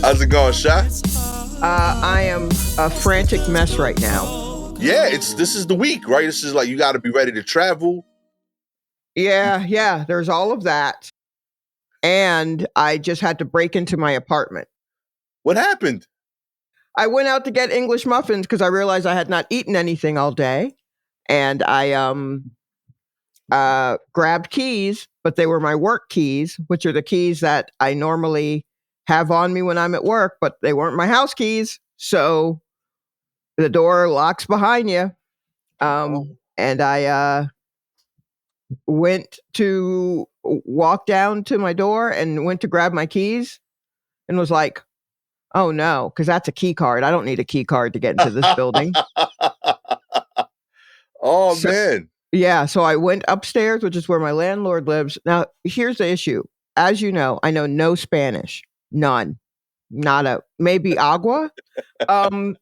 How's it going, Sha? I am a frantic mess right now. Yeah, this is the week, right? This is like you got to be ready to travel. Yeah, there's all of that. And I just had to break into my apartment. What happened? I went out to get English muffins because I realized I had not eaten anything all day. And I grabbed keys, but they were my work keys, which are the keys that I normally have on me when I'm at work, but they weren't my house keys. So the door locks behind you. And I went to walk down to my door and went to grab my keys and was like, oh no, because that's a key card. I don't need a key card to get into this building. Oh, man. Yeah, so I went upstairs, which is where my landlord lives. Now, here's the issue. As you know, I know no Spanish. None. Maybe agua.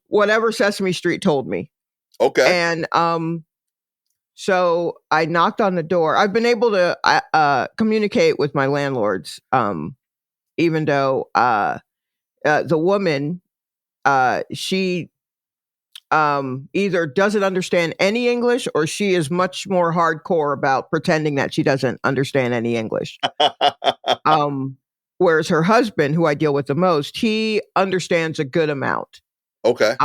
Whatever Sesame Street told me. Okay. And so I knocked on the door. I've been able to communicate with my landlords, even though the woman, she either doesn't understand any English or she is much more hardcore about pretending that she doesn't understand any English. Whereas her husband, who I deal with the most, he understands a good amount. Okay.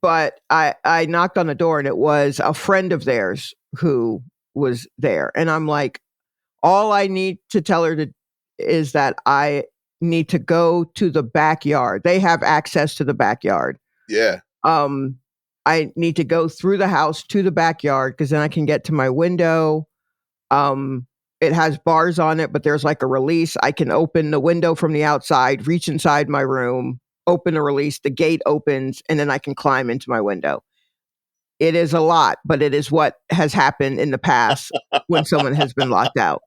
But I knocked on the door and it was a friend of theirs who was there. And I'm like, all I need to tell her is that I need to go to the backyard. They have access to the backyard. Yeah. I need to go through the house to the backyard because then I can get to my window. It has bars on it, but there's like a release. I can open the window from the outside, reach inside my room, open a release, the gate opens, and then I can climb into my window. It is a lot, but it is what has happened in the past when someone has been locked out.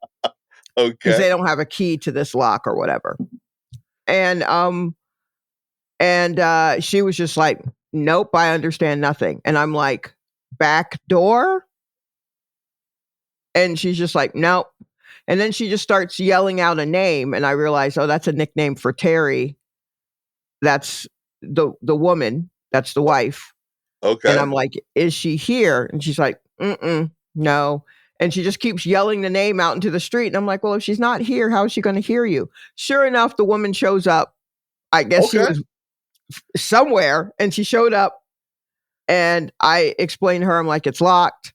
Okay. Because they don't have a key to this lock or whatever. And she was just like, nope, I understand nothing. And I'm like, back door? And she's just like, nope. And then she just starts yelling out a name. And I realize, oh, that's a nickname for Terry. That's the woman. That's the wife. Okay. And I'm like, is she here? And she's like, no. And she just keeps yelling the name out into the street. And I'm like, well, if she's not here, how is she going to hear you? Sure enough, the woman shows up. I guess she was somewhere and she showed up and I explained to her, I'm like, it's locked.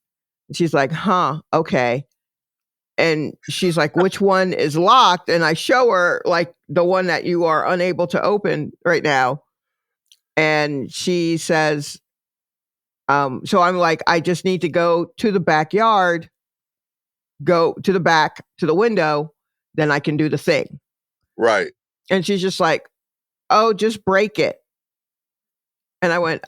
And she's like, huh, okay. And she's like, which one is locked? And I show her like the one that you are unable to open right now. And she says, so I'm like, I just need to go to the backyard, go to the back to the window, then I can do the thing. Right. And she's just like, oh, just break it. And I went,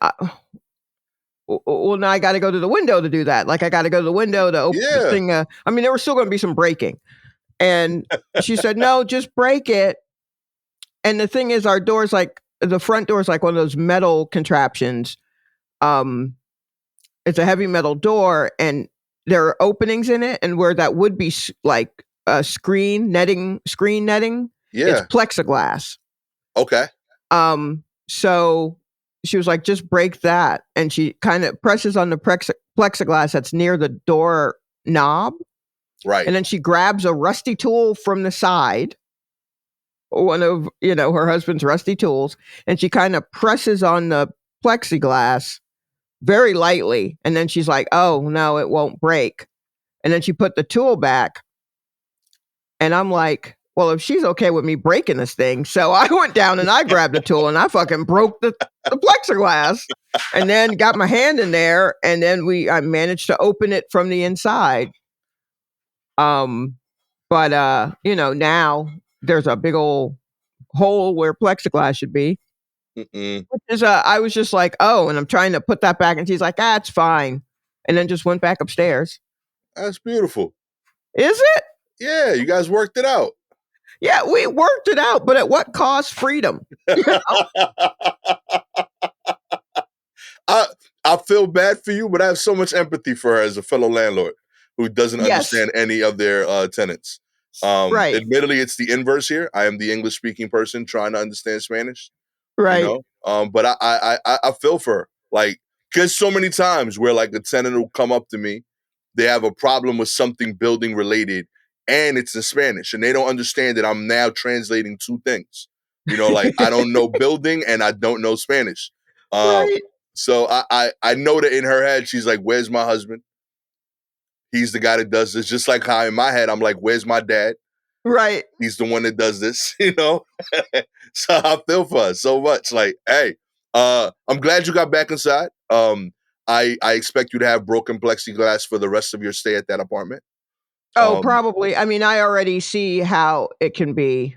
well, now I got to go to the window to do that. Like I got to go to the window to open the thing. I mean, there was still going to be some breaking. And she said, no, just break it. And the thing is, our door's like, the front door is like one of those metal contraptions. It's a heavy metal door and there are openings in it. And where that would be like screen netting, it's plexiglass. Okay. So she was like, just break that. And she kind of presses on the plexiglass that's near the door knob. Right. And then she grabs a rusty tool from the side, one of, her husband's rusty tools. And she kind of presses on the plexiglass very lightly. And then she's like, oh, no, it won't break. And then she put the tool back. And I'm like, well, if she's okay with me breaking this thing. So I went down and I grabbed the tool and I fucking broke the plexiglass and then got my hand in there. And then I managed to open it from the inside. But now there's a big old hole where plexiglass should be. I was just like, oh, and I'm trying to put that back. And she's like, it's fine. And then just went back upstairs. That's beautiful. Is it? Yeah, you guys worked it out. Yeah, we worked it out, but at what cost? Freedom. I feel bad for you, but I have so much empathy for her as a fellow landlord who doesn't understand any of their tenants. Right. Admittedly, it's the inverse here. I am the English speaking person trying to understand Spanish. Right. But I feel for her. Like, because so many times where like a tenant will come up to me, they have a problem with something building related, and it's in Spanish, and they don't understand that I'm now translating two things. Like I don't know building and I don't know Spanish. Right. So I know that in her head she's like, "Where's my husband? He's the guy that does this." Just like how in my head I'm like, "Where's my dad? Right. He's the one that does this." So I feel for her so much. Like, hey, I'm glad you got back inside. I expect you to have broken plexiglass for the rest of your stay at that apartment. Oh, Um, probably. I mean, I already see how it can be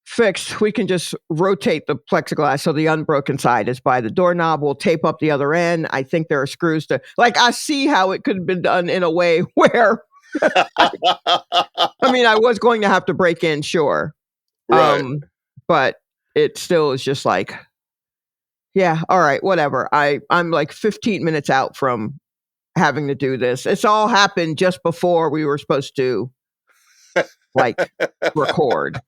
fixed. We can just rotate the plexiglass so the unbroken side is by the doorknob. We'll tape up the other end. I think there are screws to, like, I see how it could have been done in a way where, I mean, I was going to have to break in, sure. right. But it still is just like, yeah, all right, whatever. I'm like 15 minutes out from having to do this. It's all happened just before we were supposed to like record.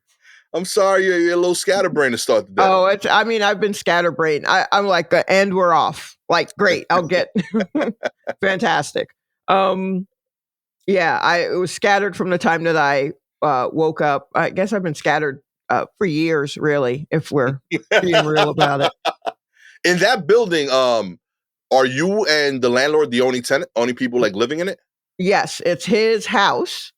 I'm sorry you're a little scatterbrained to start the day. Oh, I mean, I've been scatterbrained. I'm like, and we're off. Like, great, I'll get fantastic. Yeah, I was scattered from the time that I woke up. I guess I've been scattered for years, really, if we're being real about it. In that building, are you and the landlord the only tenant, only people like living in it? Yes, it's his house.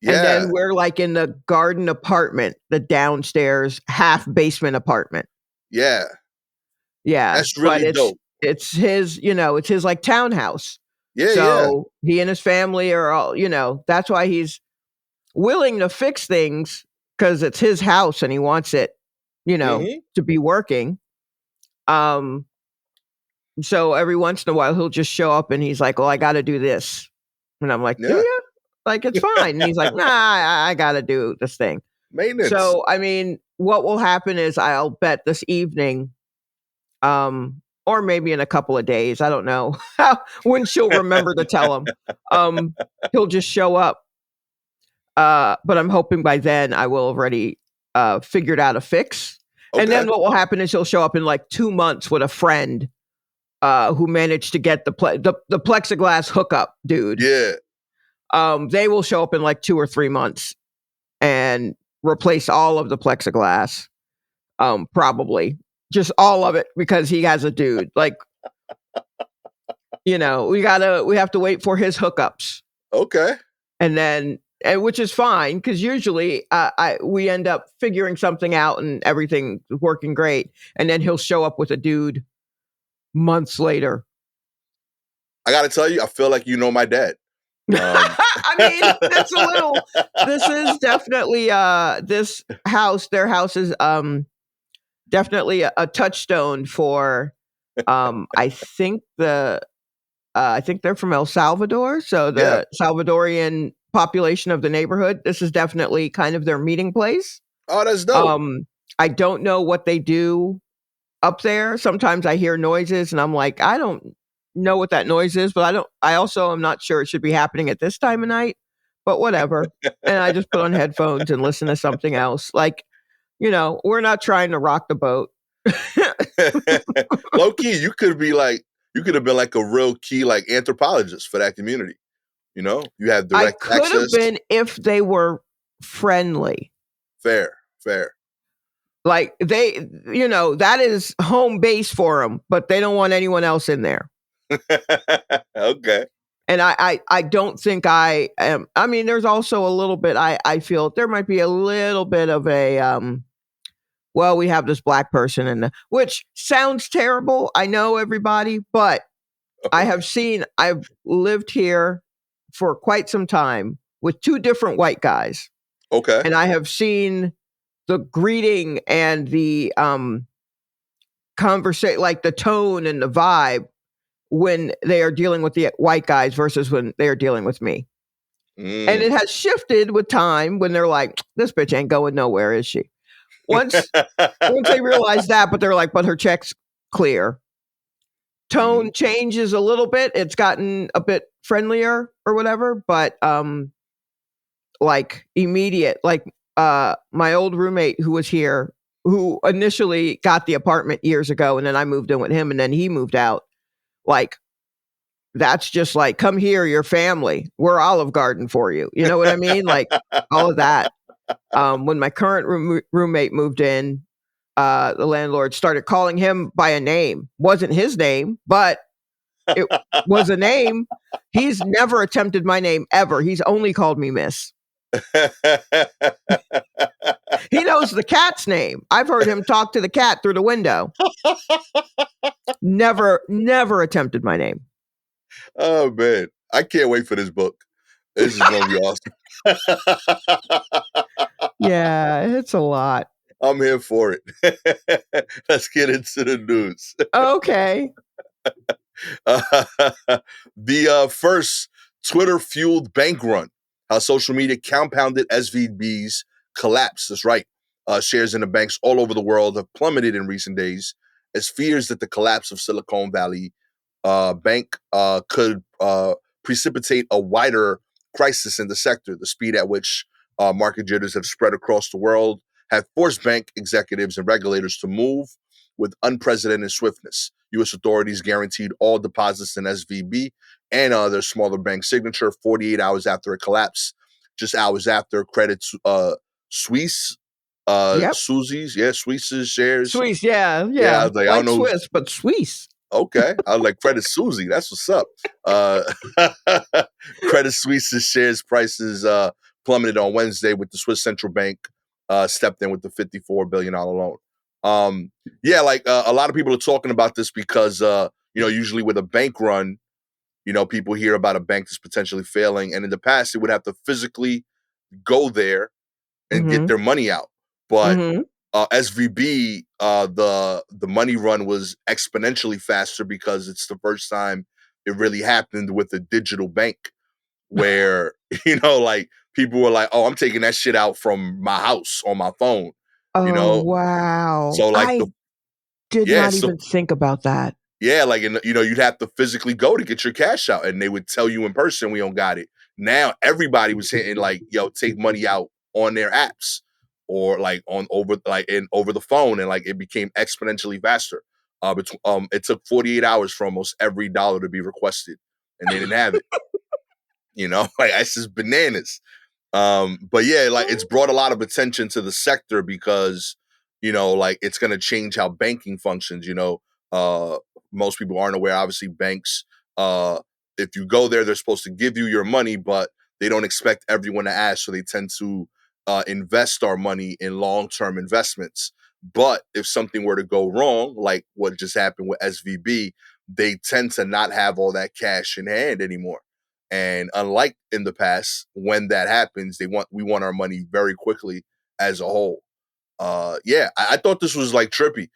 And Yeah, then we're like in the garden apartment, the downstairs half basement apartment. yeah. Yeah, That's but really dope. it's his, it's his like townhouse. Yeah, yeah. So he and his family are all, that's why he's willing to fix things because it's his house and he wants it, Mhm. to be working. Um, so every once in a while he'll just show up and he's like, "Well, I got to do this," and I'm like, "Do Yeah. you?" Like, it's fine. And he's like, "Nah, I got to do this thing." Maintenance. So, I mean, what will happen is I'll bet this evening, or maybe in a couple of days, I don't know when she'll remember to tell him. He'll just show up. But I'm hoping by then I will have already figured out a fix. And Okay. then what will happen is he'll show up in like 2 months with a friend who managed to get the plexiglass hookup dude. Yeah. They will show up in like 2 or 3 months and replace all of the plexiglass. Probably just all of it because he has a dude. Like, we have to wait for his hookups. Okay. And which is fine because usually we end up figuring something out and everything working great. And then he'll show up with a dude months later. I got to tell you, I feel like you know my dad. I mean, that's a little. This is definitely their house is definitely a touchstone for I think they're from El Salvador, so Yeah. the Salvadorian population of the neighborhood. This is definitely kind of their meeting place. Oh, that's dope. I don't know what they do up there. Sometimes I hear noises and I'm like, I don't know what that noise is, but I also am not sure it should be happening at this time of night, but whatever. And I just put on headphones and listen to something else. Like, we're not trying to rock the boat. Low key, you could have been like a real key like anthropologist for that community. You have I direct could have access. been if they were friendly. Fair. Like that is home base for them, but they don't want anyone else in there. Okay. And I don't think I am. I mean, there's also a little bit. I feel there might be a little bit of a well, we have this black person in the, which sounds terrible. I know everybody, but I've lived here for quite some time with 2 different white guys. Okay. And I have seen the greeting and the conversation, like the tone and the vibe when they are dealing with the white guys versus when they are dealing with me. And it has shifted with time when they're like, this bitch ain't going nowhere, is she? Once they realize that, but they're like, but her check's clear. Tone changes a little bit. It's gotten a bit friendlier or whatever, but like immediate, like my old roommate who was here, who initially got the apartment years ago, and then I moved in with him, and then he moved out. Like, that's just like, come here, your family. We're Olive Garden for you. You know what I mean? Like all of that. When my current roommate moved in, the landlord started calling him by a name. Wasn't his name, but it was a name. He's never attempted my name ever. He's only called me Miss. He knows the cat's name. I've heard him talk to the cat through the window. Never attempted my name. Oh man, I can't wait for this book. This is gonna be awesome. Yeah, it's a lot. I'm here for it. Let's get into the news. Okay. The first Twitter-fueled bank run, how social media compounded SVB's collapse. That's right. Shares in the banks all over the world have plummeted in recent days as fears that the collapse of Silicon Valley Bank could precipitate a wider crisis in the sector. The speed at which market jitters have spread across the world have forced bank executives and regulators to move with unprecedented swiftness. U.S. authorities guaranteed all deposits in SVB and their smaller bank Signature 48 hours after it collapsed. Just hours after, Credit Suisse, Yep. Suisse's shares. Swiss, yeah. I was like, I don't know. Swiss, but Swiss. Okay, I was like, Credit Susie. That's what's up. Credit Suisse's shares prices plummeted on Wednesday with the Swiss Central Bank stepped in with the $54 billion loan. A lot of people are talking about this because, usually with a bank run, people hear about a bank that's potentially failing. And in the past, they would have to physically go there and get their money out. But SVB, the money run was exponentially faster because it's the first time it really happened with a digital bank where, people were like, oh, I'm taking that shit out from my house on my phone. Oh, wow. So I did not even think about that. Yeah, you'd have to physically go to get your cash out and they would tell you in person, we don't got it. Now everybody was hitting take money out on their apps or over the phone, and it became exponentially faster. It took 48 hours for almost every dollar to be requested and they didn't have it. That's just bananas. It's brought a lot of attention to the sector because, it's going to change how banking functions. Most people aren't aware, obviously banks, if you go there, they're supposed to give you your money, but they don't expect everyone to ask. So they tend to invest our money in long-term investments. But if something were to go wrong, like what just happened with SVB, they tend to not have all that cash in hand anymore. And unlike in the past, when that happens, we want our money very quickly as a whole. I thought this was trippy.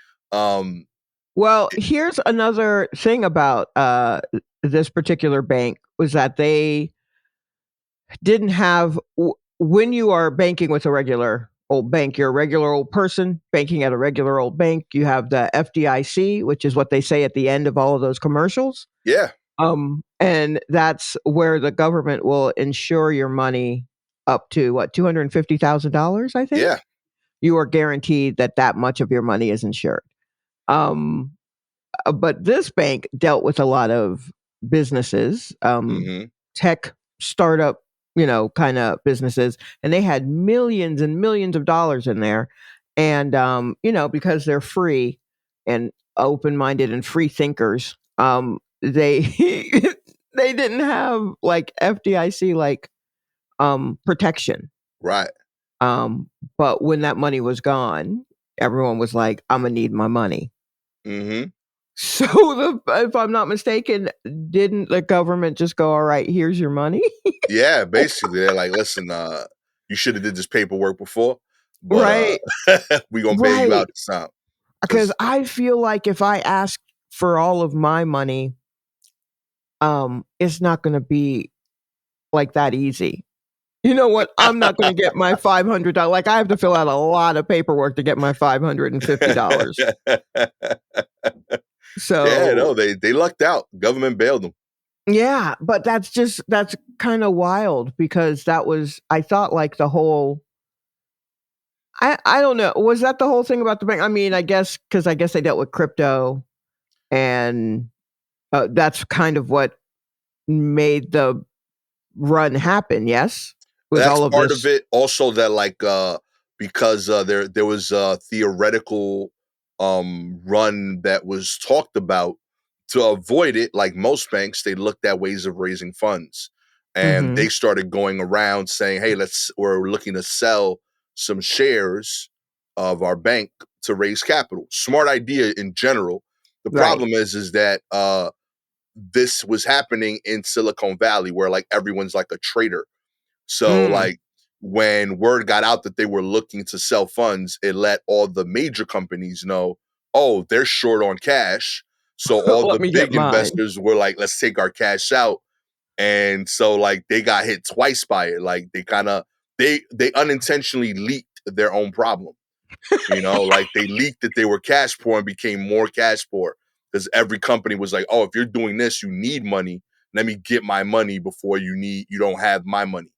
Well, here's another thing about this particular bank was that they didn't have, when you are banking with a regular old bank, you're a regular old person banking at a regular old bank. You have the FDIC, which is what they say at the end of all of those commercials. Yeah. And that's where the government will insure your money up to $250,000, I think. Yeah. You are guaranteed that much of your money is insured. But this bank dealt with a lot of businesses, tech startup, kind of businesses, and they had millions and millions of dollars in there. And, because they're free and open-minded and free thinkers, they they didn't have FDIC protection. Right. But when that money was gone, everyone was like, I'm gonna need my money. So if I'm not mistaken, didn't the government just go, all right, here's your money? Yeah, basically they're like, listen, you should have did this paperwork before, but Right. we gonna pay you out this time. Because I feel like if I ask for all of my money, it's not gonna be that easy. You know what? I'm not going to get my $500. I have to fill out a lot of paperwork to get my $550. So yeah, no, they lucked out. Government bailed them. Yeah, but that's kind of wild because I thought like the whole I don't know. Was that the whole thing about the bank? I mean, I guess they dealt with crypto and that's kind of what made the run happen, yes? Was That's all of part of this. it. Also, that like because there was a theoretical run that was talked about to avoid it. Like most banks, they looked at ways of raising funds, and they Mhm. started going around saying, "Hey, we're looking to sell some shares of our bank to raise capital." Smart idea in general. The Right. problem is that this was happening in Silicon Valley, where like everyone's like a trader. So Mm. like when word got out that they were looking to sell funds, it let all the major companies know, oh, they're short on cash. So all Let the me get big mine. investors were like, let's take our cash out. And so like they got hit twice by it. Like they unintentionally leaked their own problem. Like they leaked that they were cash poor and became more cash poor because every company was like, oh, if you're doing this, you need money. Let me get my money before you don't have my money.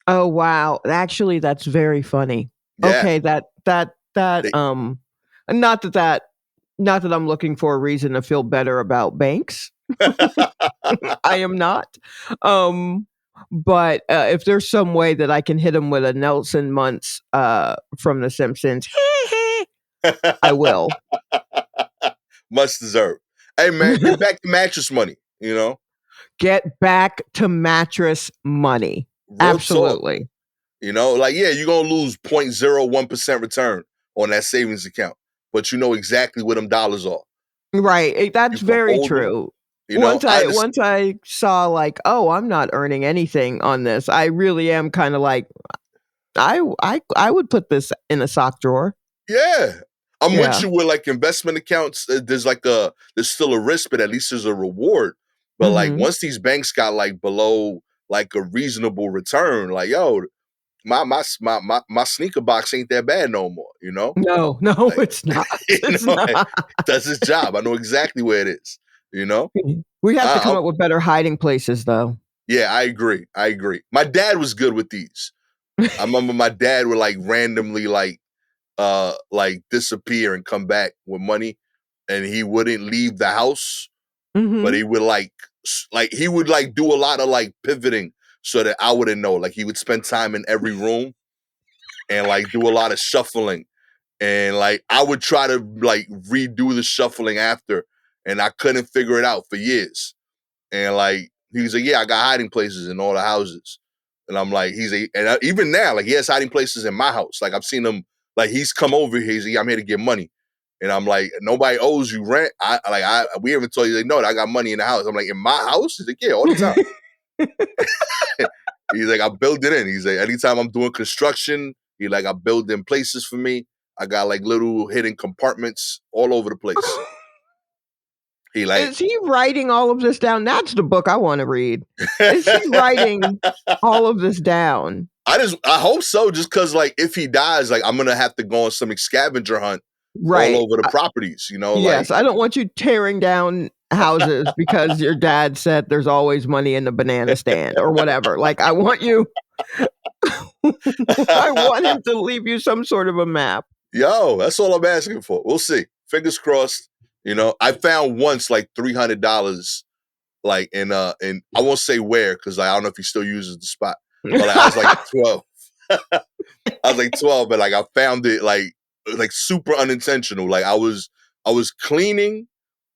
Oh, wow. Actually, that's very funny. Yeah. Okay, that, They not that that not that I'm looking for a reason to feel better about banks. I am not. Um, but, if there's some way that I can hit him with a Nelson Muntz, from The Simpsons, I will. Much deserved. Hey man, get back to mattress money. Get back to mattress money. Real talk. Absolutely. Like yeah, you're gonna lose 0.01% return on that savings account, but you know exactly where them dollars are. Right, You that's can very hold them. true. You know, I understand. Once I saw like, "Oh, I'm not earning anything on this," I really am kinda like, I would put this in a sock drawer. Yeah. I'm with Yeah. you with like investment accounts. There's still a risk, but at least there's a reward. But like Mhm. once these banks got like below like a reasonable return, like yo, my sneaker box ain't that bad no more. No, no, Like, it's not. It's it not. does its job. I know exactly where it is. You know, We have to I, come I, up with better hiding places, though. yeah, I agree. I agree. My dad was good with these. I remember my dad would like randomly like disappear and come back with money, and he wouldn't leave the house, but Mhm. he would like he would like do a lot of like pivoting so that I wouldn't know. Like he would spend time in every room and like do a lot of shuffling, and like I would try to like redo the shuffling after, and I couldn't figure it out for years. And like he was like, "Yeah, I got hiding places in all the houses." And I'm like, even now, like he has hiding places in my house. Like I've seen him, like he's come over here. He's like, "Yeah, I'm here to get money." And I'm like, nobody owes you rent. We haven't told you, like, no, I got money in the house. I'm like, in my house? He's like, yeah, all the time. He's like, I build it in. He's like, anytime I'm doing construction, I build in places for me. I got like little hidden compartments all over the place. He like, Is he writing all of this down? That's the book I wanna read. Is he writing all of this down? I hope so, just because like if he dies, like I'm gonna have to go on some scavenger hunt all Right. over the properties, like Yes, I don't want you tearing down houses because your dad said there's always money in the banana stand or whatever. Like, I want you I want him to leave you some sort of a map. yo, that's all I'm asking for. We'll see. Fingers crossed. I found once like $300, like in I won't say where because I don't know if he still uses the spot, but like I was like 12. I was like 12, but like I found it like super unintentional. Like I was cleaning,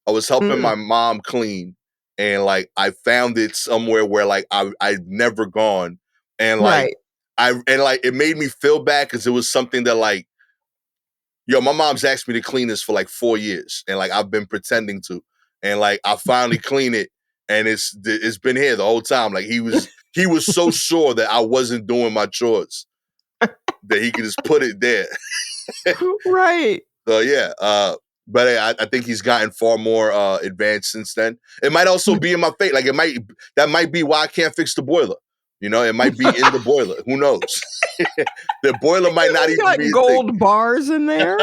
I was helping my Mm, mom clean, and like I found it somewhere where like I'd never gone, and like right. it made me feel bad because it was something that like yo, my mom's asked me to clean this for like 4 years, and like I've been pretending to, and like I finally clean it, and it's been here the whole time. Like he was so sure that I wasn't doing my chores that he could just put it there. Right. So yeah, but I think he's gotten far more advanced since then. It might also be in my fate. Like that might be why I can't fix the boiler. It might be in the boiler. Who knows? The boiler might not He's even got be a thing. gold bars in there.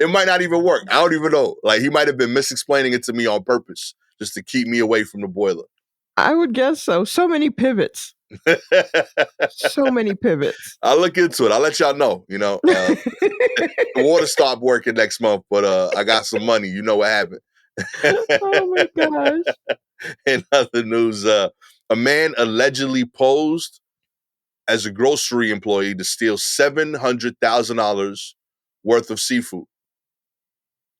It might not even work. I don't even know. Like he might have been misexplaining it to me on purpose just to keep me away from the boiler. I would guess so. So many pivots. So many pivots. I'll look into it. I'll let y'all know. The water stopped working next month, but I got some money. You know what happened. Oh my gosh. In other news, a man allegedly posed as a grocery employee to steal $700,000 worth of seafood.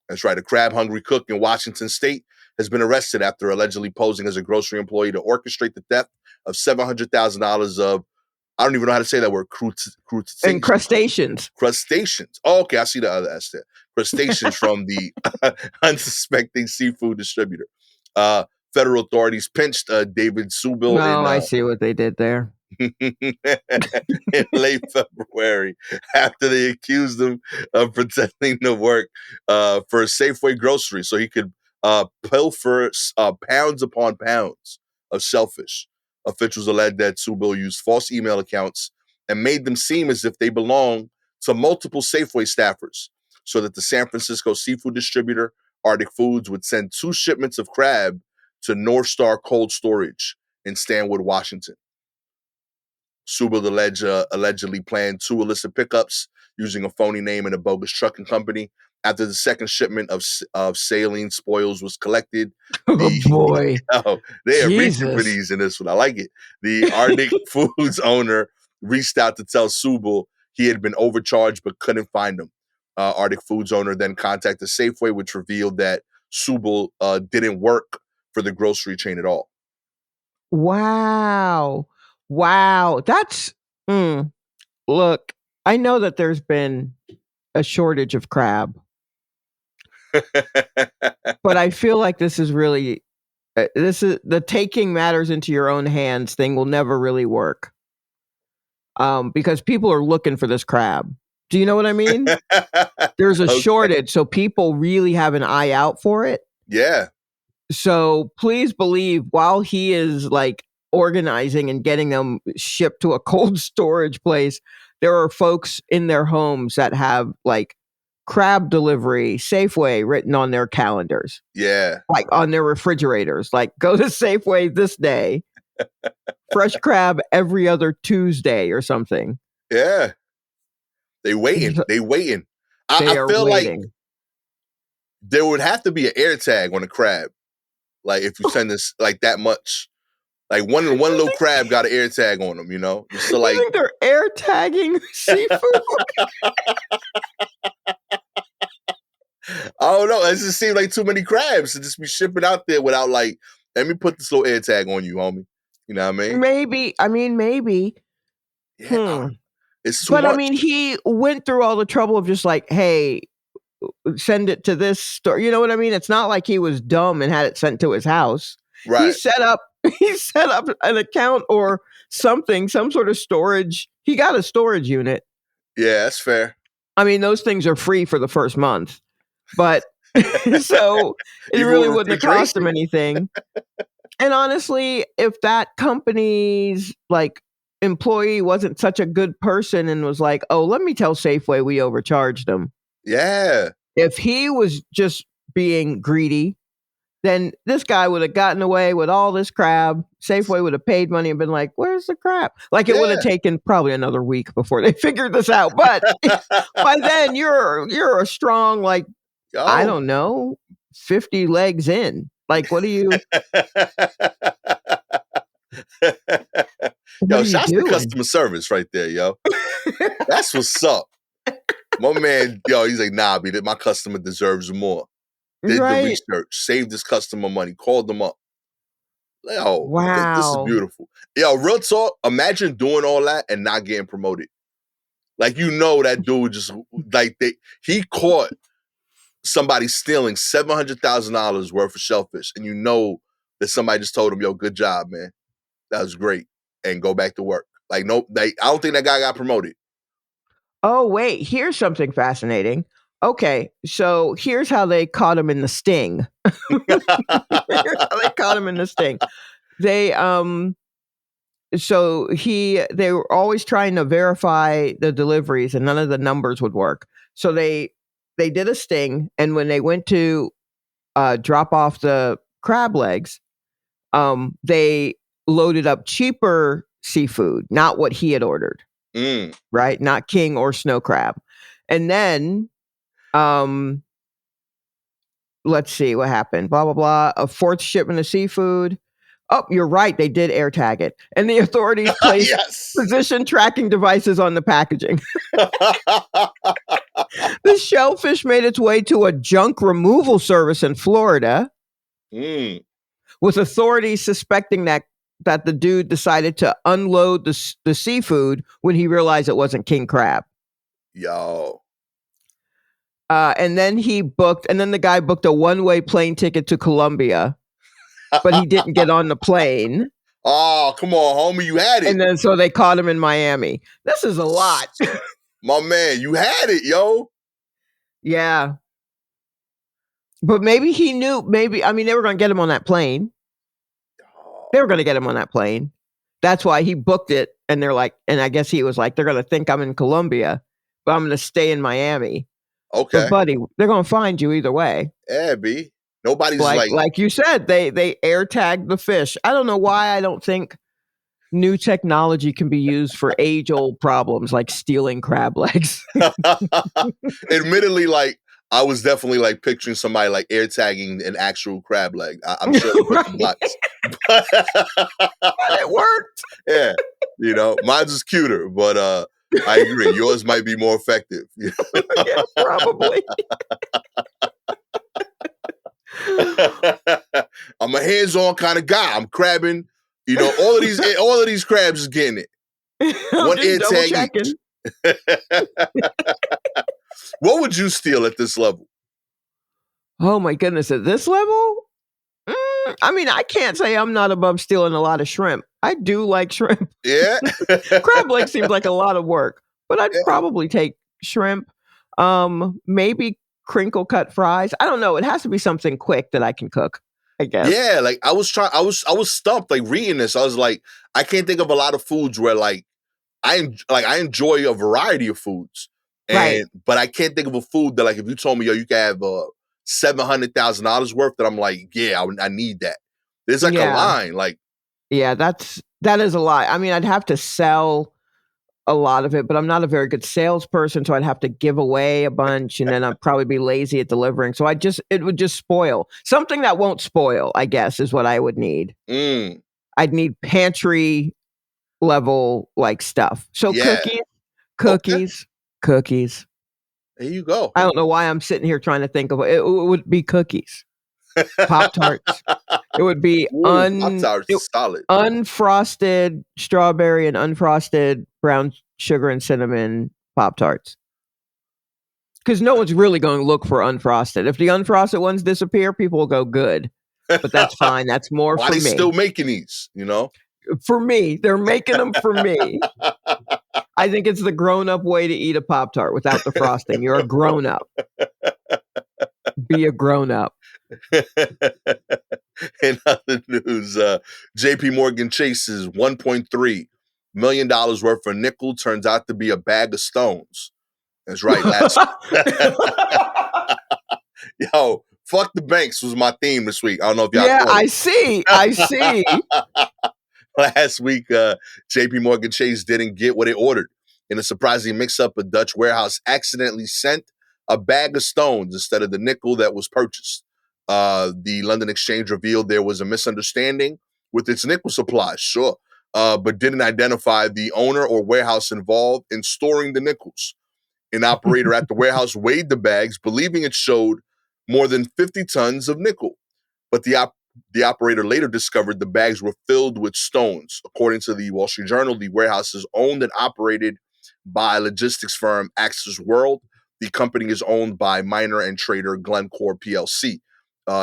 That's right. A crab-hungry cook in Washington State has been arrested after allegedly posing as a grocery employee to orchestrate the theft of $700,000 of, I don't even know how to say that word, And crustaceans. Crustaceans. Oh, okay. I see the other S there. Crustaceans from the unsuspecting seafood distributor. Federal authorities pinched David Subil No, I see what they did there. in late February after they accused him of pretending to work for Safeway grocery so he could pilfer pounds upon pounds of shellfish. Officials allege that Subil used false email accounts and made them seem as if they belong to multiple Safeway staffers so that the San Francisco seafood distributor, Arctic Foods, would send 2 shipments of crab to North Star Cold Storage in Stanwood, Washington. Subil allegedly planned 2 illicit pickups using a phony name and a bogus trucking company. After the second shipment of saline spoils was collected, Oh boy. They are reaching for Jesus. these in this one. I like it. The Arctic Foods owner reached out to tell Subil he had been overcharged but couldn't find him. Arctic Foods owner then contacted Safeway, which revealed that Subil didn't work for the grocery chain at all. Wow. That's look, I know that there's been a shortage of crab, but I feel like this is really this is the taking matters into your own hands thing will never really work. Because people are looking for this crab. Do you know what I mean? There's a shortage, so people really have an eye out for it. Yeah. So please believe while he is like organizing and getting them shipped to a cold storage place, there are folks in their homes that have like crab delivery, Safeway written on their calendars. Yeah. Like on their refrigerators. Like go to Safeway this day. Fresh crab every other Tuesday or something. Yeah. They waiting. They I are feel waiting. like there would have to be an air tag on a crab. Like if you send this like that much. Like one little crab got an air tag on them, Just to like You think they're air tagging seafood? I don't know. It just seems like too many crabs to just be shipping out there without like, let me put this little air tag on you, homie. You know what I mean? Maybe. Yeah. It's too But much. I mean, he went through all the trouble of just like, hey, send it to this store. You know what I mean? It's not like he was dumb and had it sent to his house. Right. He set up an account or something, some sort of storage. He got a storage unit. Yeah, that's fair. I mean, those things are free for the first month, but so it really wouldn't have cost him anything. And honestly, if that company's like employee wasn't such a good person and was like, oh, let me tell Safeway we overcharged him. Yeah. If he was just being greedy, then this guy would have gotten away with all this crab. Safeway would have paid money and been like, where's the crab? Like it would have taken probably another week before they figured this out. But by then you're a strong, like, I don't know, 50 legs in. Like, what do you? Yo, shouts to customer service right there, yo. That's what's up. My man, he's like, nah, my customer deserves more. Did the research, saved this customer money, called them up. Yo, wow. This is beautiful. Yo, real talk, imagine doing all that and not getting promoted. Like, that dude just, like, he caught somebody stealing $700,000 worth of shellfish, and that somebody just told him, yo, good job, man. That was great. And go back to work. Like, I don't think that guy got promoted. Oh, wait, here's something fascinating. Okay, so here's how they caught him in the sting. Here's how they caught him in the sting. They they were always trying to verify the deliveries and none of the numbers would work. So they did a sting, and when they went to drop off the crab legs, they loaded up cheaper seafood, not what he had ordered, right? Not king or snow crab. And then, let's see what happened. Blah, blah, blah. A fourth shipment of seafood. Oh, you're right. They did air tag it. And the authorities placed position tracking devices on the packaging. The shellfish made its way to a junk removal service in Florida, with authorities suspecting that the dude decided to unload the seafood when he realized it wasn't king crab. Yo. And then the guy booked a one-way plane ticket to Colombia, but he didn't get on the plane. Oh, come on, homie, you had it. And then so they caught him in Miami. This is a lot. My man, you had it, yo. Yeah. But maybe he knew, they were going to get him on that plane. They were going to get him on that plane. That's why he booked it. And they're like, and I guess he was like, they're going to think I'm in Colombia, but I'm going to stay in Miami. Okay. But buddy, they're going to find you either way. Yeah, B. Nobody's like you said, they air tagged the fish. I don't know why I don't think new technology can be used for age-old problems like stealing crab legs. Admittedly, like, I was definitely like picturing somebody like air tagging an actual crab leg. I'm sure it put some bucks. But it worked. Yeah. You know, mine's is cuter, but I agree. Yours might be more effective. You know? Yeah, probably. I'm a hands-on kind of guy. I'm crabbing. You know, all of these crabs is getting it. One air tag each. What would you steal at this level? Oh my goodness, at this level? I can't say I'm not above stealing a lot of shrimp. I do like shrimp. Yeah. Crab leg seems like a lot of work, but I'd probably take shrimp. Maybe crinkle cut fries. I don't know. It has to be something quick that I can cook, I guess. Yeah, like I was stumped like reading this. I was like, I can't think of a lot of foods where like I enjoy a variety of foods. But I can't think of a food that, like, if you told me, yo, you can have $700,000 worth, that I'm like, yeah, I need that. There's like a line, like, yeah, that is a lot. I mean, I'd have to sell a lot of it, but I'm not a very good salesperson, so I'd have to give away a bunch, and then I'd probably be lazy at delivering. So it would just spoil. Something that won't spoil, I guess, is what I would need. I'd need pantry level like stuff. So cookies. There you go. I don't know why I'm sitting here trying to think of it. It would be cookies, Pop-Tarts. It would be solid. Unfrosted strawberry and unfrosted brown sugar and cinnamon Pop-Tarts. Because no one's really going to look for unfrosted. If the unfrosted ones disappear, people will go, good. But that's fine. That's more for me. Why are they still making these, you know? For me. They're making them for me. I think it's the grown-up way to eat a Pop-Tart without the frosting. You're a grown-up. Be a grown-up. In other news, JP Morgan Chase's $1.3 million worth of nickel turns out to be a bag of stones. That's right. Yo, fuck the banks was my theme this week. I don't know if y'all caught it. I see. Last week, JP Morgan Chase didn't get what it ordered. In a surprising mix-up, a Dutch warehouse accidentally sent a bag of stones instead of the nickel that was purchased. The London Exchange revealed there was a misunderstanding with its nickel supply, but didn't identify the owner or warehouse involved in storing the nickels. An operator at the warehouse weighed the bags, believing it showed more than 50 tons of nickel. But the operator later discovered the bags were filled with stones. According to the Wall Street Journal, the warehouse is owned and operated by logistics firm Axis World. The company is owned by miner and trader Glencore PLC.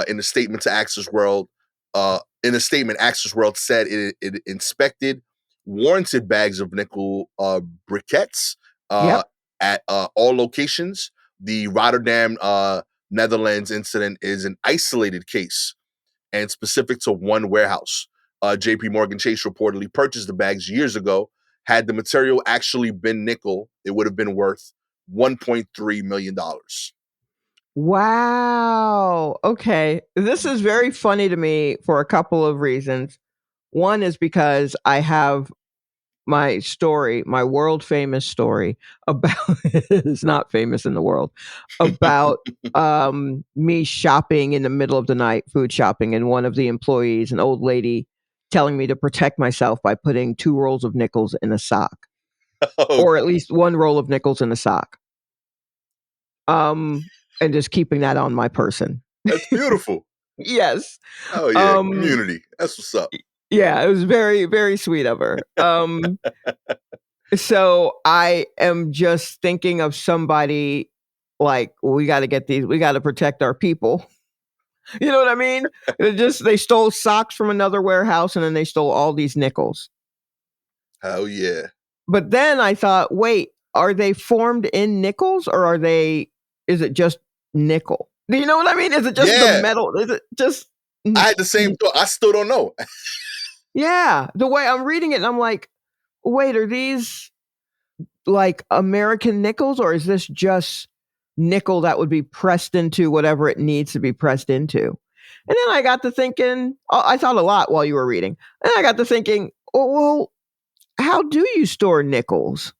In a statement, Axis World said it inspected warranted bags of nickel briquettes at all locations. The Rotterdam, Netherlands incident is an isolated case and specific to one warehouse. JP Morgan Chase reportedly purchased the bags years ago. Had the material actually been nickel, it would have been worth $1.3 million. Wow. Okay. This is very funny to me for a couple of reasons. One is because I have my story, my world famous story about it's not famous in the world, about me shopping in the middle of the night, food shopping, and one of the employees, an old lady, telling me to protect myself by putting 2 rolls of nickels in a sock, Oh, or at least 1 roll of nickels in a sock. And just keeping that on my person. that's beautiful. Yes. Oh yeah, Um, community. That's what's up. yeah, it was very, very sweet of her. So I am just thinking of somebody like, we got to get these, we got to protect our people. You know what I mean? They stole socks from another warehouse and then they stole all these nickels. Hell yeah. But then I thought, wait, are they formed in nickels or is it just nickel? Do you know what I mean? Is it just the Yeah. metal? Is it just. I had the same thought. I still don't know. Yeah. The way I'm reading it, and I'm like, wait, are these like American nickels or is this just nickel that would be pressed into whatever it needs to be pressed into? And then I got to thinking, I thought a lot while you were reading. And I got to thinking, oh, well, how do you store nickels?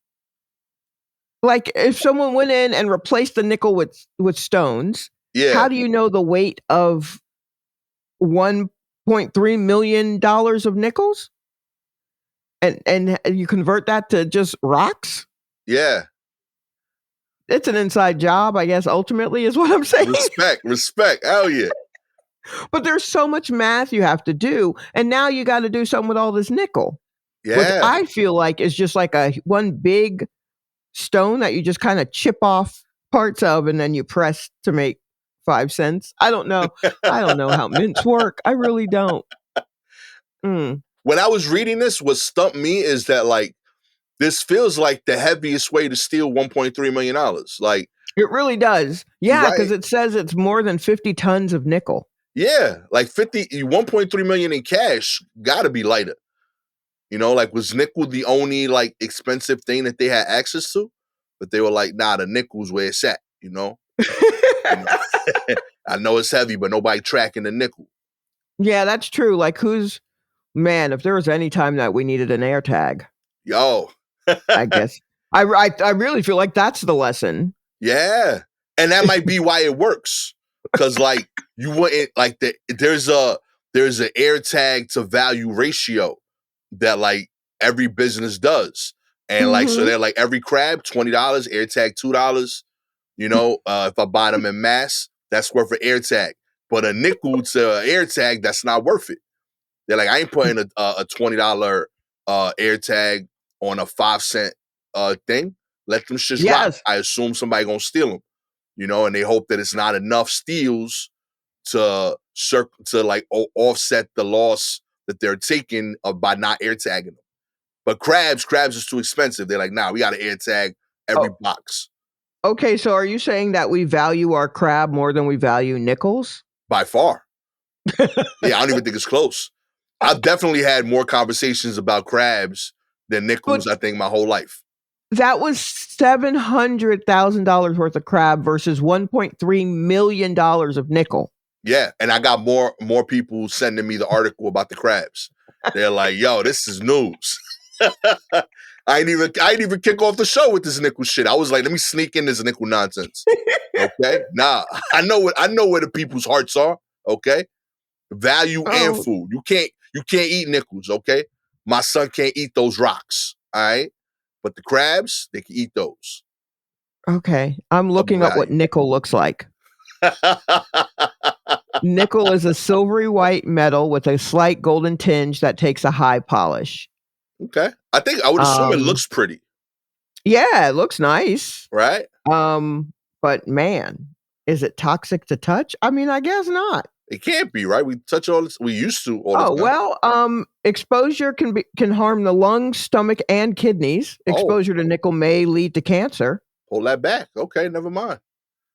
Like if someone went in and replaced the nickel with stones, Yeah. how do you know the weight of $1.3 million of nickels? And you convert that to just rocks? Yeah. It's an inside job, I guess, ultimately, is what I'm saying. Respect. Hell yeah. But there's so much math you have to do. And now you got to do something with all this nickel, which Yeah. I feel like is just like one big stone that you just kind of chip off parts of and then you press to make 5 cents. I don't know. I don't know how mints work. I really don't. Mm. When I was reading this, what stumped me is that like this feels like the heaviest way to steal $1.3 million. Like, It really does. you're Yeah, because right. it says it's more than 50 tons of nickel. Yeah. Like 1.3 million in cash gotta be lighter. You know, like was nickel the only like expensive thing that they had access to? But they were like, nah, the nickel's where it's at, you know? You know? I know it's heavy, but nobody tracking the nickel. Yeah, that's true. Like man, if there was any time that we needed an air tag, Yo. I guess. I really feel like that's the lesson. Yeah. And that might be why it works. Cause like you wouldn't like there's an air tag to value ratio that like every business does. And like so Mhm. they're like every crab, $20, air tag $2. You know, if I buy them in mass, that's worth an air tag. But a nickel to an air tag, that's not worth it. They're like, I ain't putting a $20 air tag on a 5 cent thing. Let them shits rock. Yes. I assume somebody gonna steal them, you know, and they hope that it's not enough steals to like offset the loss that they're taking by not air tagging them. But crabs is too expensive. They're like, nah, we got to air tag every Oh, box okay, so are you saying that we value our crab more than we value nickels? by far. Yeah, I don't even think it's close. I've definitely had more conversations about crabs than nickels, But I think, my whole life. that was $700,000 worth of crab versus $1.3 million of nickel. Yeah, and I got more people sending me the article about the crabs. They're like, "Yo, this is news." I ain't even kick off the show with this nickel shit. I was like, "Let me sneak in this nickel nonsense." Okay, nah, I know where the people's hearts are. Okay, value and Oh, food. You can't eat nickels. Okay, my son can't eat those rocks. All right, but the crabs they can eat those. okay. I'm Double looking up what value. nickel looks like. Nickel is a silvery white metal with a slight golden tinge that takes a high polish. Okay, I would assume it Um, looks pretty, yeah, it looks nice. right? But man, is it toxic to touch? I mean, I guess not. It can't be, right? We touch all this. We used to all the Oh, time. well, exposure can harm the lungs, stomach, and kidneys. Oh, Exposure to nickel may lead to cancer. pull that back. Okay, never mind.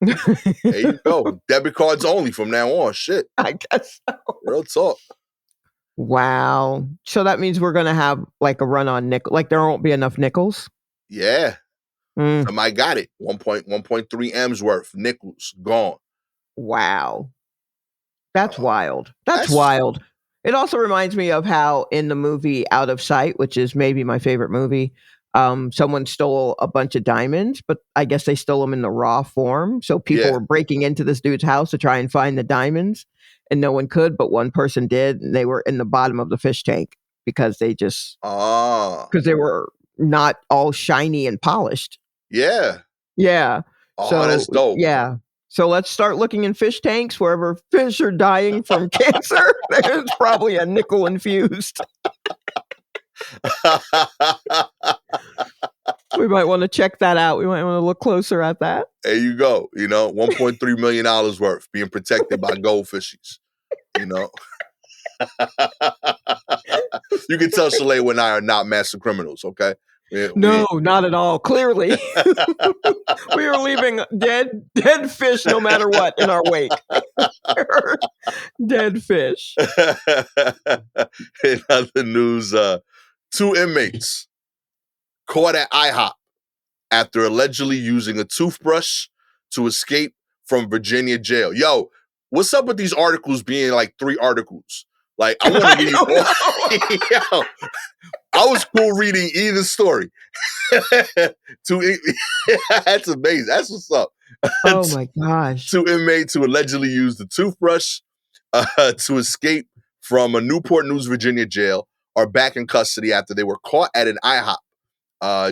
There you go. Debit cards only from now on. Shit. I guess so. Real talk. Wow. So that means we're gonna have like a run on nickel. Like there won't be enough nickels. Yeah. Mm. Somebody got it. 1.3 M's worth. Nickels. Gone. Wow. That's Uh, wild. That's that's wild. It also reminds me of how in the movie Out of Sight, which is maybe my favorite movie, someone stole a bunch of diamonds, but I guess they stole them in the raw form. So people yeah. were breaking into this dude's house to try and find the diamonds, and no one could, but one person did, and they were in the bottom of the fish tank because Ah, they were not all shiny and polished. yeah. Yeah. Oh, that's So, dope. yeah. So let's start looking in fish tanks wherever fish are dying from cancer. There's probably a nickel infused. We might want to check that out. We might want to look closer at that. There you go. You know, $1.3 million worth being protected by goldfishies. You know, you can tell Shalewa and I are not master criminals. Okay, No, not at all. Clearly, we are leaving dead fish no matter what in our wake. Dead fish. In other news, 2 inmates caught at IHOP after allegedly using a toothbrush to escape from Virginia jail. Yo, what's up with these articles being like 3 articles? Like, I want to read all. Yo, I was cool reading either story. That's amazing. That's what's up. Oh my gosh. 2 inmates who allegedly used the toothbrush to escape from a Newport News, Virginia jail are back in custody after they were caught at an IHOP.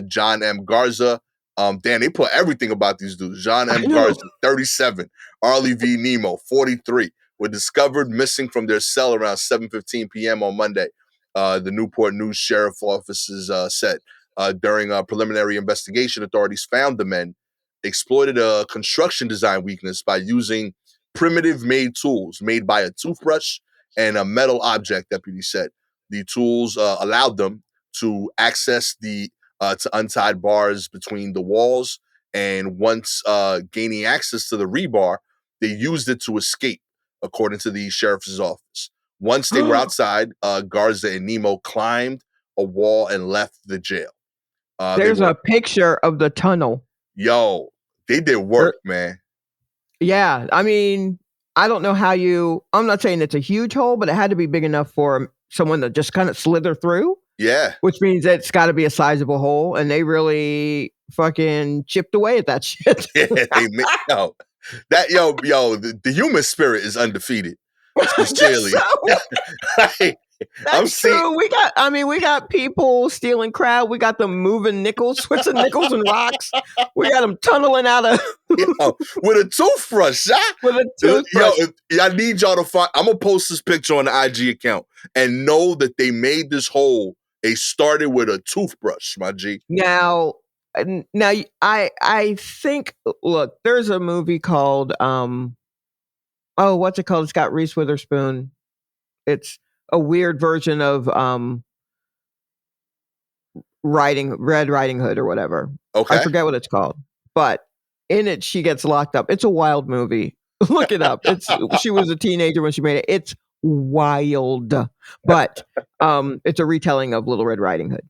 John M. Garza. Damn, they put everything about these dudes. John M. Garza, 37. Arlie V. Nemo, 43. Were discovered missing from their cell around 7:15 p.m. on Monday. The Newport News Sheriff offices said. During a preliminary investigation, authorities found the men exploited a construction design weakness by using primitive made tools made by a toothbrush and a metal object, deputies said. The tools allowed them to access to untied bars between the walls, and once gaining access to the rebar, they used it to escape, according to the sheriff's office. Once they were outside, Garza and Nemo climbed a wall and left the jail. There's a picture of the tunnel. Yo, they did work, man. Yeah, I mean, I don't know how I'm not saying it's a huge hole, but it had to be big enough for someone to just kind of slither through. Yeah. Which means it's got to be a sizable hole, and they really fucking chipped away at that shit. Yeah, the human spirit is undefeated. Sincerely. That's true. We got people stealing crowd. We got them moving nickels, switching nickels and rocks. We got them tunneling out of with a toothbrush. With a toothbrush. Yo, I need y'all to find. I'm gonna post this picture on the IG account and know that they made this hole. They started with a toothbrush, my G. Now, I think. Look, there's a movie called what's it called? It's got Reese Witherspoon. It's a weird version of Red Riding Hood or whatever. Okay. I forget what it's called. But in it, she gets locked up. It's a wild movie. Look it up. She was a teenager when she made it. It's wild. But it's a retelling of Little Red Riding Hood.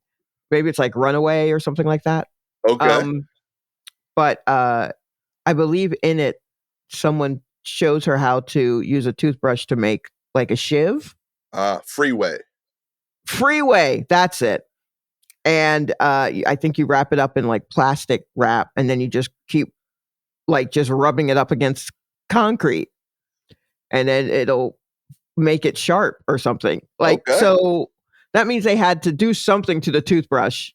Maybe it's like Runaway or something like that. Okay. But I believe in it, someone shows her how to use a toothbrush to make like a shiv. Freeway, that's it. And I think you wrap it up in like plastic wrap, and then you just keep like just rubbing it up against concrete, and then it'll make it sharp or something. Like, so that means they had to do something to the toothbrush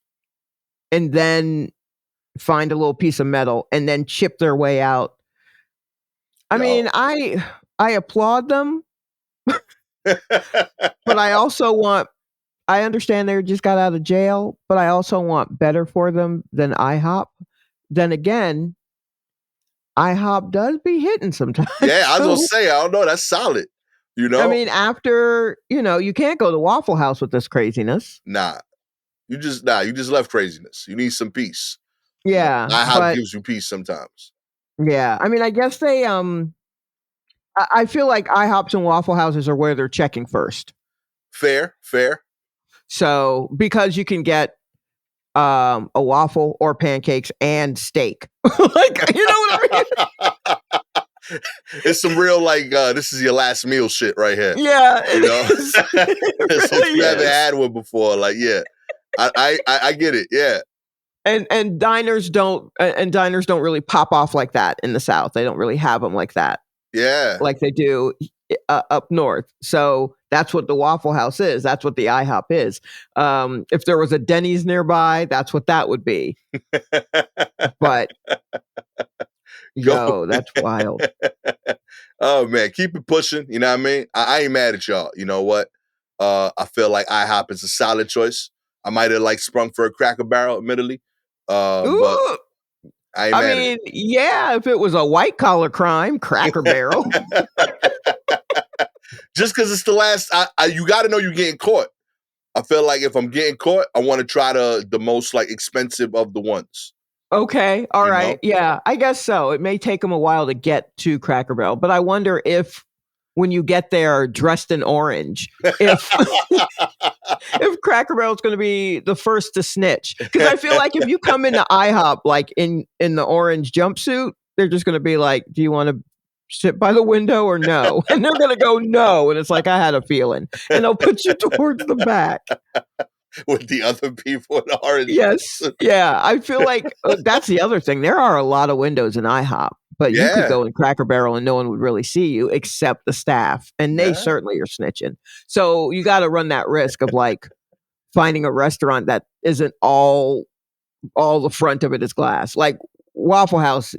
and then find a little piece of metal and then chip their way out. I mean, I applaud them. But I also I understand they just got out of jail, but I also want better for them than IHOP. Then again, IHOP does be hitting sometimes. Yeah, I was gonna say, I don't know, that's solid. You know? I mean, after, you can't go to Waffle House with this craziness. Nah. You just left craziness. You need some peace. Yeah. IHOP gives you peace sometimes. Yeah. I mean, I guess they I feel like IHOPs and Waffle Houses are where they're checking first. Fair. So, because you can get a waffle or pancakes and steak. Like, you know what I mean? It's some real like this is your last meal shit right here. Yeah, You it know, is. It since really you haven't is. had one before, like yeah, I get it. Yeah, And diners don't really pop off like that in the South. They don't really have them like that, yeah, like they do up north. So that's what the Waffle House is. That's what the IHOP is. If there was a Denny's nearby, that's what that would be. But go. yo, that's wild. Oh man, keep it pushing. You know what I mean? I ain't mad at y'all. You know what? I feel like IHOP is a solid choice. I might have like sprung for a Cracker Barrel, admittedly, but Ooh, I ain't I mad at mean, yeah, if it was a white collar crime, Cracker Barrel. it. Just because it's the last, you got to know you're getting caught. I feel like if I'm getting caught, I want to try the most like expensive of the ones. Okay, all You right, know? yeah, I guess so. It may take them a while to get to Cracker Barrel, but I wonder if when you get there dressed in orange, if if Cracker Barrel's going to be the first to snitch. Because I feel like if you come into IHOP like in the orange jumpsuit, they're just going to be like, "Do you want to sit by the window or no?" And they're going to go no, and it's like I had a feeling, and they'll put you towards the back. With the other people in orange. Yes, yeah. I feel like that's the other thing. There are a lot of windows in IHOP, but you could Yeah, go in Cracker Barrel and no one would really see you except the staff, and they yeah, certainly are snitching. So you got to run that risk of like finding a restaurant that isn't all the front of it is glass. Like Waffle House,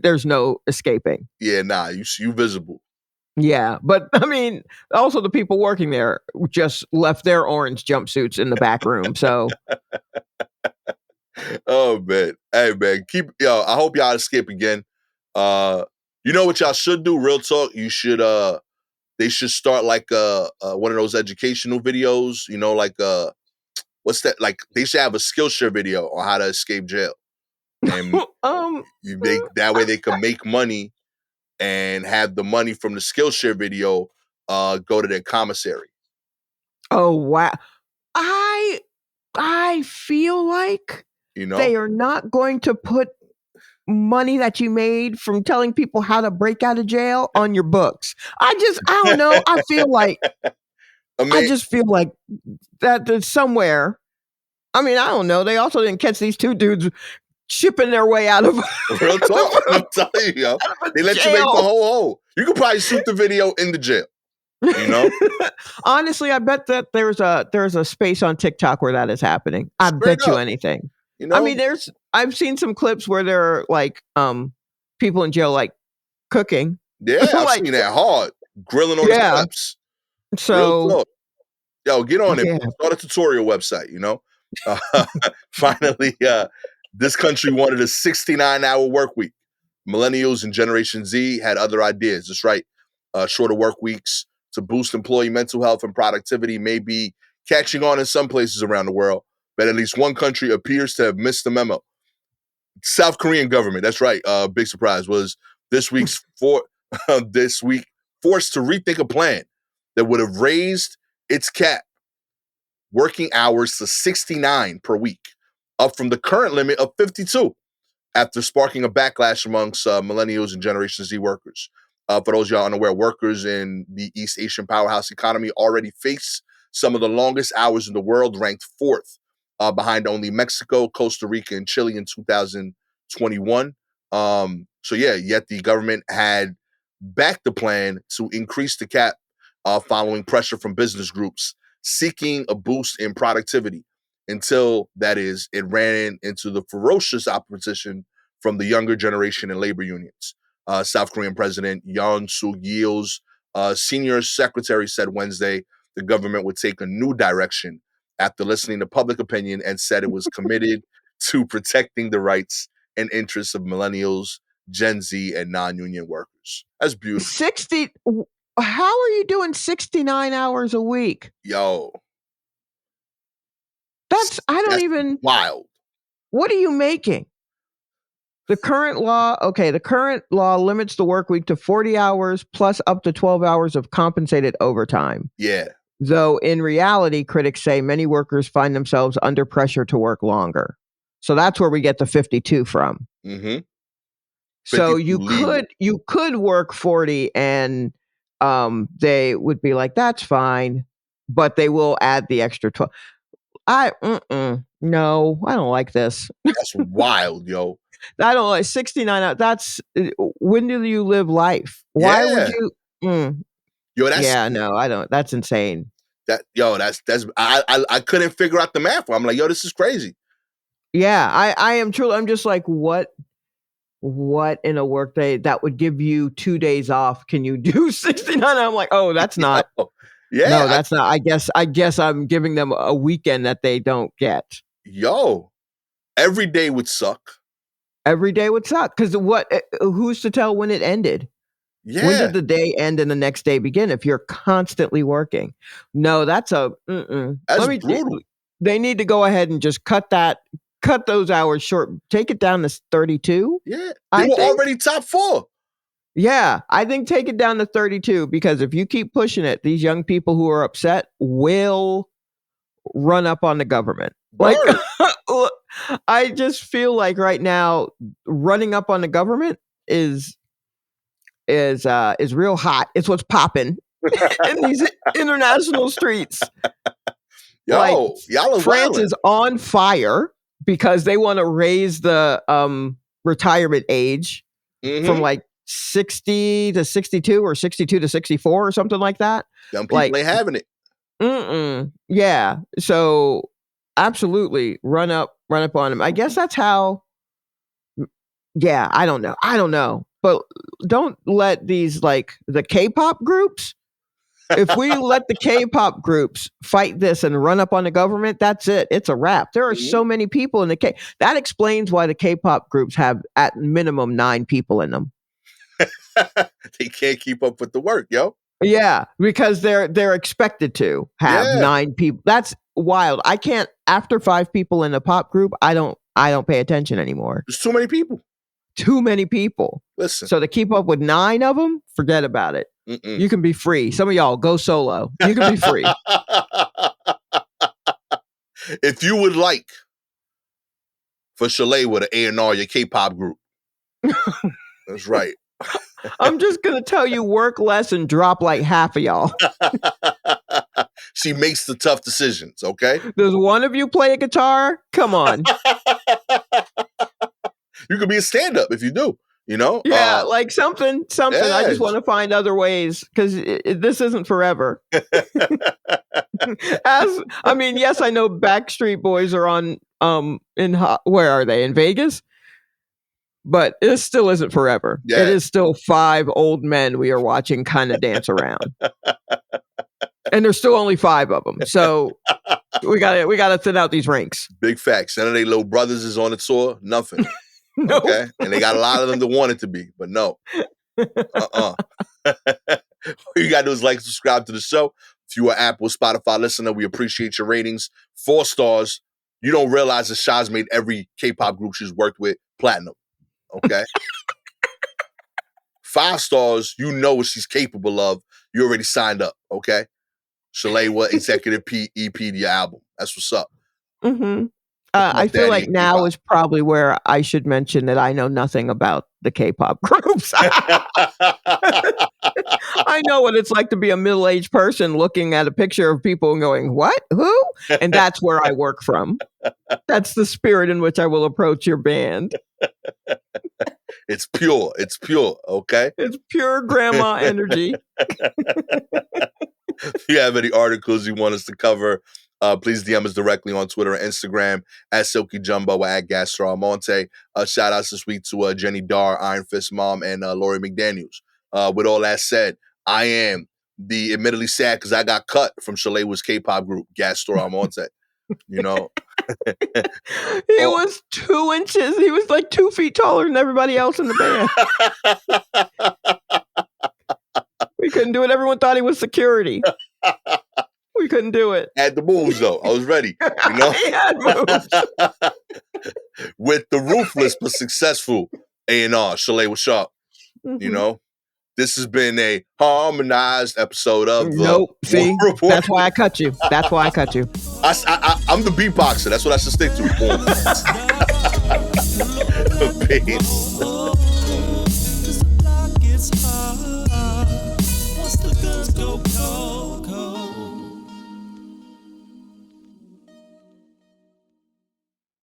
there's no escaping. yeah. Nah, you visible. Yeah, but I mean, also the people working there just left their orange jumpsuits in the back room. So Oh man, hey man, keep yo. I hope y'all escape again. Uh, you know what y'all should do? Real talk. You should they should start like one of those educational videos. You know, like what's that? Like they should have a Skillshare video on how to escape jail, and um, you make that way they can make money and have the money from the Skillshare video go to their commissary. oh wow. I feel like You know, they are not going to put money that you made from telling people how to break out of jail on your books. I don't know. I I mean, just feel like that there's somewhere. I mean, I don't know. They also didn't catch these two dudes shipping their way out of, real talk. I'm telling you, yo, out of a they let you make the jail. whole hole. You could probably shoot the video in the jail. You know, Honestly, I bet that there's a space on TikTok where that is happening. I straight bet you up. anything. You I know, mean, I've seen some clips where there are like people in jail like cooking. yeah, I've Like, seen that hard grilling on the yeah. steps. Real So talk. Yo, get on it, yeah. bro. Start a tutorial website. You know, uh, finally, this country wanted a 69-hour work week. Millennials and Generation Z had other ideas. That's right. Shorter work weeks to boost employee mental health and productivity may be catching on in some places around the world, but at least one country appears to have missed the memo. South Korean government, that's right. Big surprise was this week's this week forced to rethink a plan that would have raised its cap working hours to 69 per week, up from the current limit of 52 after sparking a backlash amongst millennials and Generation Z workers. For those y'all unaware, workers in the East Asian powerhouse economy already face some of the longest hours in the world, ranked fourth behind only Mexico, Costa Rica, and Chile in 2021. So yeah, yet the government had backed the plan to increase the cap following pressure from business groups seeking a boost in productivity until, that is, it ran into the ferocious opposition from the younger generation and labor unions. South Korean President Yoon Suk Yeol's senior secretary said Wednesday the government would take a new direction after listening to public opinion and said it was committed to protecting the rights and interests of millennials, Gen Z, and non-union workers. That's beautiful. 60 how are you doing 69 hours a week? Yo, I don't that's even wild. what are you making? The current law limits the work week to 40 hours plus up to 12 hours of compensated overtime. Yeah. Though in reality, critics say many workers find themselves under pressure to work longer. So that's where we get the 52 from. Mm-hmm. So 52 legal. you could work 40 and they would be like, that's fine, but they will add the extra 12. No, I don't like this. That's wild, yo. I don't like 69 hours. That's when do you live life? Why would Yeah. you? Yo, Yeah, no, I don't. That's insane. that's I couldn't figure out the math. I'm like, yo, this is crazy. Yeah, I am truly. I'm just like, what in a workday that would give you 2 days off? Can you do 69? I'm like, oh, that's not. Yeah, No, that's not. I guess I'm giving them a weekend that they don't get. Yo, every day would suck. Every day would suck because who's to tell when it ended? Yeah. When did the day end and the next day begin if you're constantly working? No, that's That's brutal. They need to go ahead and just cut those hours short. Take it down to 32. Yeah. They were already top 4. Yeah, I think take it down to 32 because if you keep pushing it, these young people who are upset will run up on the government. Like, I just feel like right now running up on the government is real hot. It's what's popping in these international streets. Yo, like, y'all are France wildin'. is on fire because they want to raise the retirement age from like 60 to 62 or 62 to 64 or something like that. Young people ain't having it. Yeah. So absolutely run up on them. I guess that's how. Yeah, I don't know. But don't let these like the K-pop groups. If we let the K-pop groups fight this and run up on the government, that's it. It's a wrap. There are so many people in the That explains why the K-pop groups have at minimum 9 people in them. They can't keep up with the work, yo. Yeah, because they're expected to have 9 people. That's wild. I can't after 5 people in a pop group. I don't pay attention anymore. There's too many people. Too many people. Listen. So to keep up with 9 of them, forget about it. You can be free. Some of y'all go solo. You can be free. If you would like for Shalewa to A&R your K-pop group, that's right. I'm just going to tell you work less and drop like half of y'all. She makes the tough decisions, okay? Does one of you play a guitar? Come on. You could be a stand-up if you do, you know? Yeah, like something. Yeah. I just want to find other ways because this isn't forever. Yes, I know Backstreet Boys are on, where are they? In Vegas? But it still isn't forever. Yeah. It is still 5 old men we are watching kind of dance around. And there's still only 5 of them. So we gotta thin out these ranks. Big facts. None of they little brothers is on the tour. Nothing. Nope. Okay? And they got a lot of them that want it to be, but no. All you gotta do is like, subscribe to the show. If you are Apple, Spotify listener, we appreciate your ratings. 4 stars. You don't realize that Shaz made every K-pop group she's worked with platinum. Okay? 5 stars, you know what she's capable of. You already signed up, okay? Shalewa, executive EP to your album. That's what's up. I feel like now K-pop is probably where I should mention that I know nothing about the K-pop groups. I know what it's like to be a middle-aged person looking at a picture of people and going, what? Who? And that's where I work from. That's the spirit in which I will approach your band. It's pure, okay? It's pure grandma energy. If you have any articles you want us to cover, please DM us directly on Twitter and Instagram at Silky Jumbo or at Gastor Almonte. Shout outs this week to Jenny Dar, Iron Fist Mom, and Lori McDaniels. With all that said, I am the admittedly sad because I got cut from Shalewa's K-pop group, Gastor Almonte. You know? He was 2 inches. He was like 2 feet taller than everybody else in the band. We couldn't do it. Everyone thought he was security. We couldn't do it. Had the moves, though. I was ready. You know? He had moves. With the ruthless but successful A&R, Shalewa Sharpe. You know? This has been a harmonized episode of Nope. See? That's why I cut you. I'm the beatboxer. That's what I should stick to. Peace.